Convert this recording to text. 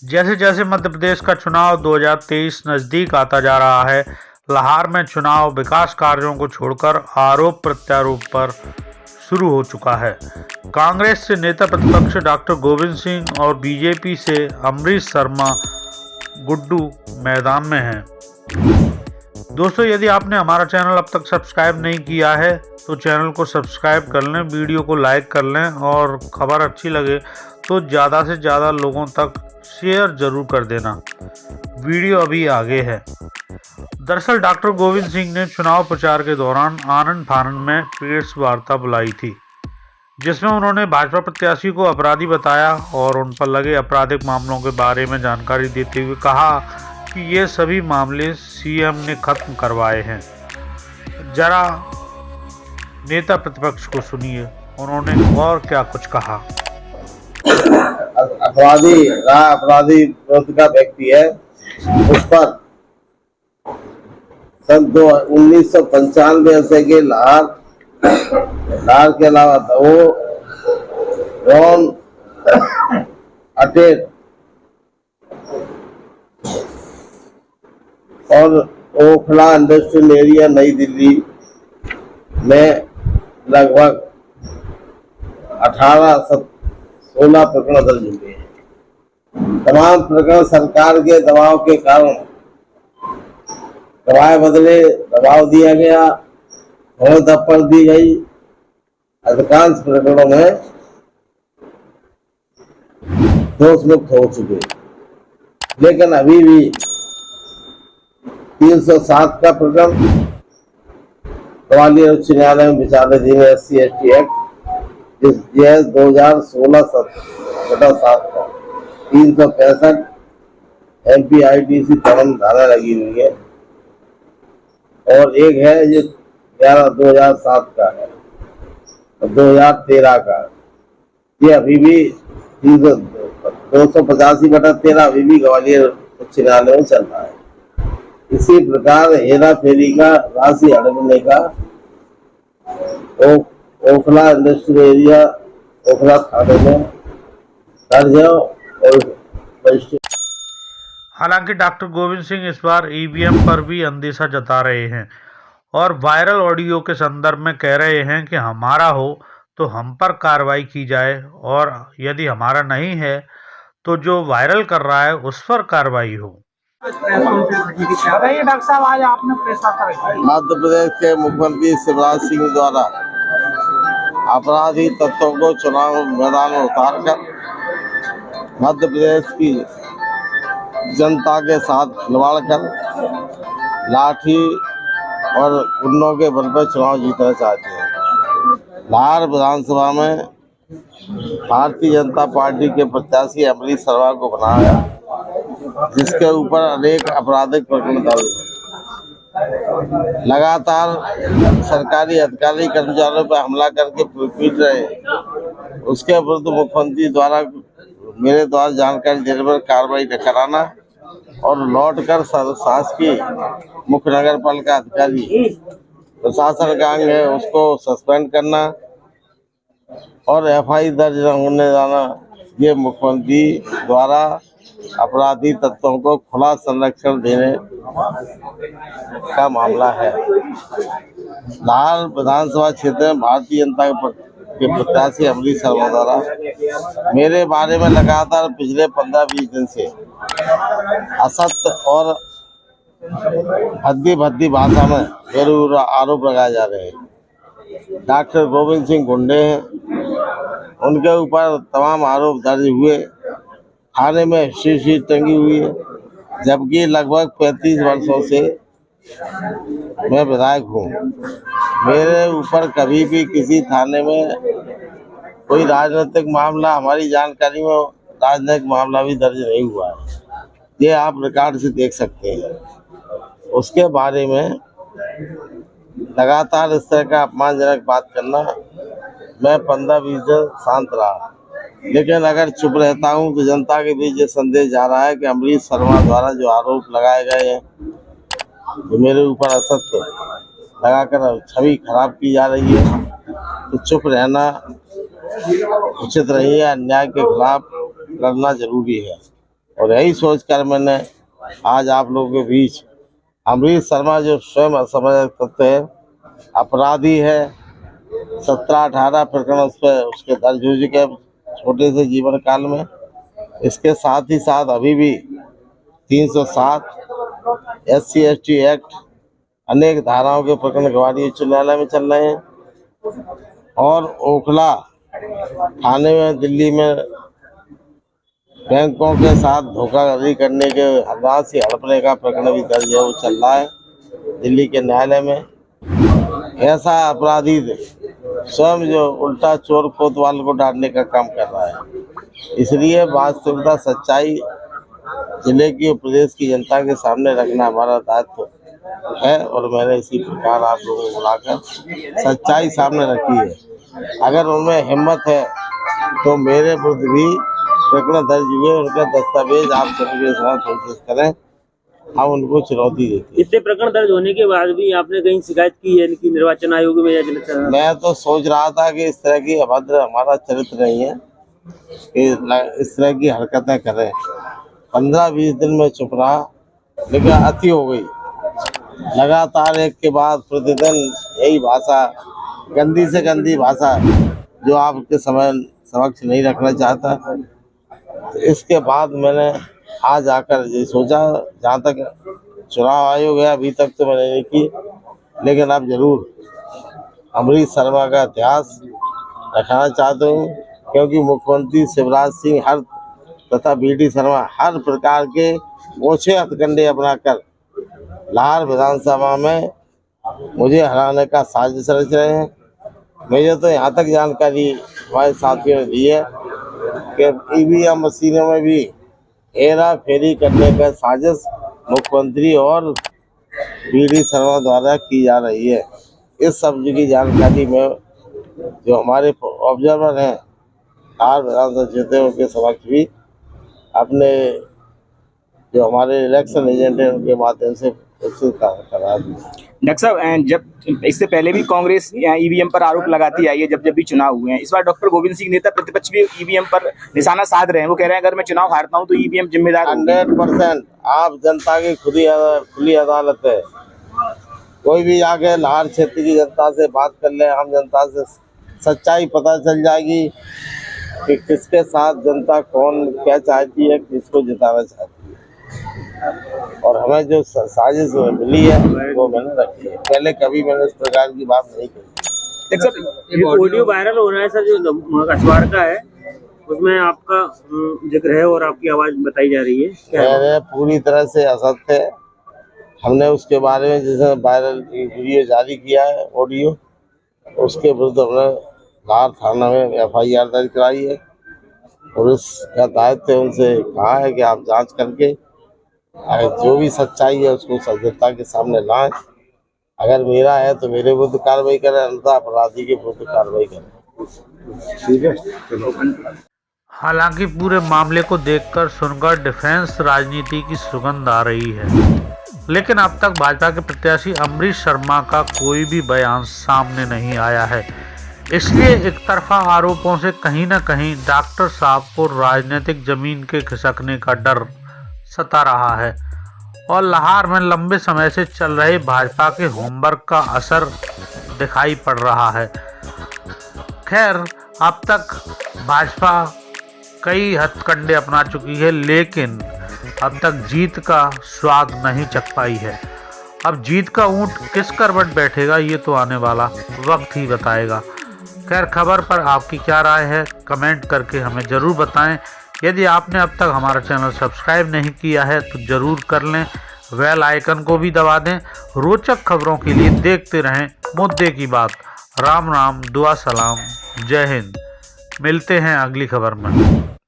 जैसे जैसे मध्य प्रदेश का चुनाव 2023 नजदीक आता जा रहा है, लाहौर में चुनाव विकास कार्यों को छोड़कर आरोप प्रत्यारोप पर शुरू हो चुका है। कांग्रेस से नेता प्रतिपक्ष डॉक्टर गोविंद सिंह और बीजेपी से अमरीश शर्मा गुड्डू मैदान में हैं। दोस्तों, यदि आपने हमारा चैनल अब तक सब्सक्राइब नहीं किया है तो चैनल को सब्सक्राइब कर लें, वीडियो को लाइक कर लें और खबर अच्छी लगे तो ज़्यादा से ज़्यादा लोगों तक शेयर जरूर कर देना। वीडियो अभी आगे है। दरअसल डॉक्टर गोविंद सिंह ने चुनाव प्रचार के दौरान आनंद फानंद में प्रेस वार्ता बुलाई थी, जिसमें उन्होंने भाजपा प्रत्याशी को अपराधी बताया और उन पर लगे आपराधिक मामलों के बारे में जानकारी देते हुए कहा कि ये सभी मामले सीएम ने खत्म करवाए हैं। जरा नेता प्रतिपक्ष को सुनिए, उन्होंने और क्या कुछ कहा। अपराधी विरोध का व्यक्ति है, उस पर सन 1995 से के लाहौर के अलावा दो रॉन अटेट और ओखला इंडस्ट्रियल एरिया नई दिल्ली में लगभग 16 प्रकरण दर्ज हुए हैं। तमाम प्रकरण सरकार के दबाव के कारण गवाह बदले दबाव दिया गया, धप्पड़ दी गई। अधिकांश प्रकरणों में दोष मुक्त हो चुके, लेकिन अभी भी 307 का प्रकरण ग्वालियर उच्च न्यायालय में विचाराधीन है। SC/ST एक्ट जिस 2016-7 का 365 MPIDC तमाम धारा लगी हुई है और एक है जो 11/2007 का है और 2013 का। ये अभी भी 285/13 अभी भी ग्वालियर उच्च न्यायालय में चल रहा है। इसी प्रकार हेरा फेरी का राशि हड़पने का ओखला इंडस्ट्रियल एरिया ओखला थाने में दर्ज है। हालांकि डॉक्टर गोविंद सिंह इस बार ईवीएम पर भी अंदेशा जता रहे हैं और वायरल ऑडियो के संदर्भ में कह रहे हैं कि हमारा हो तो हम पर कार्रवाई की जाए और यदि हमारा नहीं है तो जो वायरल कर रहा है उस पर कार्रवाई हो। डॉक्टर साहब, आज आपने प्रेस मध्य प्रदेश के मुख्यमंत्री शिवराज सिंह द्वारा अपराधी तत्वों को चुनाव मैदान में उतारकर मध्य प्रदेश की जनता के साथ खिलवाड़ कर लाठी और गुंडों के बल पर चुनाव जीतना चाहते हैं। लाहौर विधानसभा में भारतीय जनता पार्टी के प्रत्याशी अमरीश शर्मा को बनाया, जिसके ऊपर अनेक आपराधिक प्रकरण दर्ज है। लगातार सरकारी अधिकारी कर्मचारियों पर हमला करके पीट रहे, उसके विरुद्ध मुख्यमंत्री द्वारा मेरे द्वारा जानकारी देने पर कार्रवाई न कराना और लौट कर शासकीय मुख्य नगर पालिका अधिकारी प्रशासन का अंग है उसको सस्पेंड करना और FI दर्ज न होने जाना, ये मुख्यमंत्री द्वारा अपराधी तत्वों को खुला संरक्षण देने का मामला है। लाहौर विधानसभा क्षेत्र में भारतीय जनता के प्रत्याशी अमरीश शर्मा द्वारा मेरे बारे में लगातार पिछले 15-20 दिन से असत्य और भद्दी भाषा में मेरे आरोप लगाए जा रहे हैं। डॉक्टर गोविंद सिंह गुंडे हैं, उनके ऊपर तमाम आरोप दर्ज हुए, थाने में शीशी टंगी हुई है, जबकि लगभग 35 वर्षों से मैं विधायक हूँ। मेरे ऊपर कभी भी किसी थाने में कोई राजनीतिक मामला, हमारी जानकारी में राजनीतिक मामला भी दर्ज नहीं हुआ है। ये आप रिकॉर्ड से देख सकते हैं। उसके बारे में लगातार इस तरह का अपमानजनक बात करना, मैं 15-20 दिन शांत रहा, लेकिन अगर चुप रहता हूं तो जनता के बीच ये संदेश जा रहा है कि अमरीश शर्मा द्वारा जो आरोप लगाए गए हैं, जो मेरे ऊपर असत्य लगाकर छवि खराब की जा रही है, तो चुप रहना उचित नहीं है। अन्याय के खिलाफ लड़ना जरूरी है। और यही सोचकर मैंने आज आप लोगों के बीच अमरीश शर्मा जो स्वयं असमंजस तत्व है, अपराधी है, 17-18 प्रकरण उस पर उसके दर्ज हो चुके छोटे से जीवन काल में। इसके साथ ही साथ अभी भी 307 SC/ST एक्ट अनेक धाराओं के प्रकरण गवाही उच्च न्यायालय में चल रहे हैं। और ओखला थाने में दिल्ली में बैंकों के साथ धोखाधड़ी करने के राशि हड़पने का प्रकरण भी दर्ज है, वो चल रहा है दिल्ली के न्यायालय में। ऐसा अपराधी स्वयं जो उल्टा चोर कोतवाल को डांटने का काम कर रहा है। इसलिए वास्तविकता सच्चाई जिले की और प्रदेश की जनता के सामने रखना हमारा दायित्व है और मैंने इसी प्रकार आप लोगों को बुलाकर सच्चाई सामने रखी है। अगर उनमें हिम्मत है तो मेरे विरुद्ध भी प्रकरण दर्ज हुए, उनका दस्तावेज आप सभी के साथ कोशिश करें, हम उनको चुनौती देते हैं। इतने प्रकरण दर्ज होने के बाद भी आपने कहीं शिकायत की है कि निर्वाचन आयोग में या जिला? मैं तो सोच रहा था कि इस तरह की अभद्र हमारा चरित्र नहीं है कि इस तरह की हरकतें करें। 15-20 दिन में चुप रहा, लेकिन अति हो गई। लगातार एक के बाद प्रतिदिन यही भाषा, गंदी से गंदी भाषा जो आपके समक्ष नहीं रखना चाहता। तो इसके बाद मैंने आज आकर ये सोचा, जहाँ तक चुनाव आयोग है अभी तक तो मैंने नहीं की, लेकिन अब जरूर अमरीश शर्मा का इतिहास रखना चाहता हूँ, क्योंकि मुख्यमंत्री शिवराज सिंह हर तथा BD शर्मा हर प्रकार के ओछे हथकंडे अपनाकर लाहौर विधानसभा में मुझे हराने का साजिश रच रहे हैं। मुझे तो यहाँ तक जानकारी हमारे साथियों ने दी है कि EVM मशीनों में भी हेरा फेरी करने का साजिश मुख्यमंत्री और BD शर्मा द्वारा की जा रही है। इस सब की जानकारी में जो हमारे ऑब्जर्वर हैं लाहौर विधानसभा क्षेत्रों के समक्ष भी अपने जो हमारे इलेक्शन एजेंट हैं उनके माध्यम से करा दी। डॉक्टर साहब, जब इससे पहले भी कांग्रेस EVM पर आरोप लगाती आई है जब भी चुनाव हुए हैं। इस बार डॉक्टर गोविंद सिंह नेता प्रतिपक्ष भी EVM पर निशाना साध रहे हैं। वो कह रहे हैं अगर मैं चुनाव हारता हूं तो EVM जिम्मेदार। 100% आप जनता की खुली अदालत है। कोई भी आके लाहौर क्षेत्र की जनता से बात कर ले, आम जनता से सच्चाई पता चल जाएगी कि किसके साथ जनता कौन क्या चाहती है, किसको जिताना चाहती है। और हमें जो साजिश मिली है वो मैंने रखी है। पहले कभी मैंने इस प्रकार की बात नहीं की। ऑडियो वायरल हो रहा है सर, जो अखबार का है उसमें आपका जिक्र है और आपकी आवाज बताई जा रही है। मैंने पूरी तरह से असत्य है। हमने उसके बारे में जैसे वायरल वीडियो जारी किया है ऑडियो, उसके विरुद्ध हमने लाहौर थाना में FIR दर्ज कराई है। पुलिस का दायित्व उनसे कहा है कि आप जांच करके जो भी सच्चाई है उसको जनता के सामने लाएं। अगर मेरा है तो मेरे विरुद्ध कार्रवाई करें, अन्यथा अपराधी के विरुद्ध कार्रवाई करें। ठीक है। हालांकि पूरे मामले को देखकर सुनकर डिफेंस राजनीति की सुगंध आ रही है, लेकिन अब तक भाजपा के प्रत्याशी अमरीश शर्मा का कोई भी बयान सामने नहीं आया है। इसलिए एक तरफा आरोपों से कहीं न कहीं डॉक्टर साहब को राजनीतिक जमीन के खिसकने का डर सता रहा है और लाहौर में लंबे समय से चल रहे भाजपा के होमवर्क का असर दिखाई पड़ रहा है। खैर, अब तक भाजपा कई हथकंडे अपना चुकी है, लेकिन अब तक जीत का स्वाद नहीं चख पाई है। अब जीत का ऊंट किस करवट बैठेगा ये तो आने वाला वक्त ही बताएगा। खैर, खबर पर आपकी क्या राय है कमेंट करके हमें ज़रूर बताएं। यदि आपने अब तक हमारा चैनल सब्सक्राइब नहीं किया है तो ज़रूर कर लें, बेल आइकन को भी दबा दें। रोचक खबरों के लिए देखते रहें मुद्दे की बात। राम राम, दुआ सलाम, जय हिंद। मिलते हैं अगली खबर में।